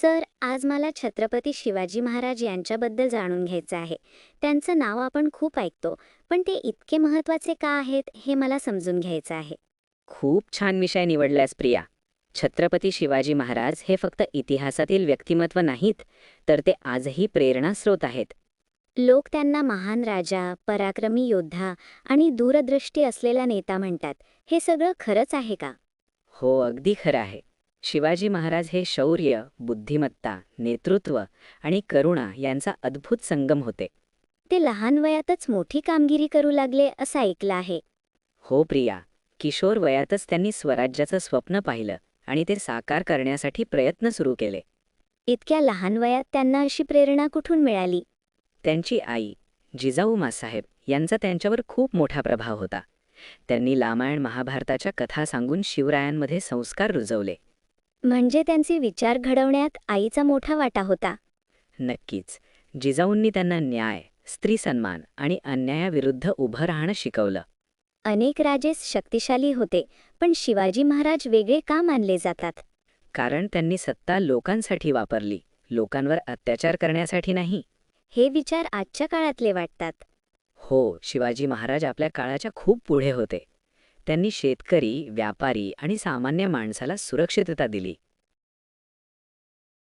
Sir, आज मला छत्रपती शिवाजी महाराज यांच्याबद्दल जाणून घ्यायचं आहे. त्यांचं नाव आपण खूप ऐकतो, पण ते इतके महत्त्वाचे का आहेत हे मला समजून घ्यायचं आहे. खूप छान विषय निवडलास प्रिया. छत्रपती शिवाजी महाराज हे फक्त इतिहासातील व्यक्तिमत्व नाहीत, तर ते आजही प्रेरणास्रोत आहेत. लोक त्यांना महान राजा, पराक्रमी योद्धा आणि दूरदृष्टी असलेला नेता म्हणतात. हे सगळं खरंच आहे का? हो, अगदी खरं आहे. शिवाजी महाराज हे शौर्य, बुद्धिमत्ता, नेतृत्व आणि करुणा यांचा अद्भुत संगम होते. ते लहान वयातच मोठी कामगिरी करू लागले असं ऐकलं आहे. हो प्रिया, किशोर वयातच त्यांनी स्वराज्याचं स्वप्न पाहिलं आणि ते साकार करण्यासाठी प्रयत्न सुरू केले. इतक्या लहान वयात त्यांना अशी प्रेरणा कुठून मिळाली? त्यांची आई जिजाऊ माँसाहेब यांचा त्यांच्यावर खूप मोठा प्रभाव होता. त्यांनी रामायण महाभारताच्या कथा सांगून शिवरायांमध्ये संस्कार रुजवले. म्हणजे त्यांचे विचार घडवण्यात आईचा मोठा वाटा होता. नक्कीच. जिजाऊंनी त्यांना न्याय, स्त्रीसन्मान आणि अन्यायाविरुद्ध उभं राहणं शिकवलं. अनेक राजे शक्तिशाली होते, पण शिवाजी महाराज वेगळे का मानले जातात? कारण त्यांनी सत्ता लोकांसाठी वापरली, लोकांवर अत्याचार करण्यासाठी नाही. हे विचार आजच्या काळातले वाटतात. हो, शिवाजी महाराज आपल्या काळाच्या खूप पुढे होते. त्यांनी शेतकरी, व्यापारी आणि सामान्य माणसाला सुरक्षितता दिली.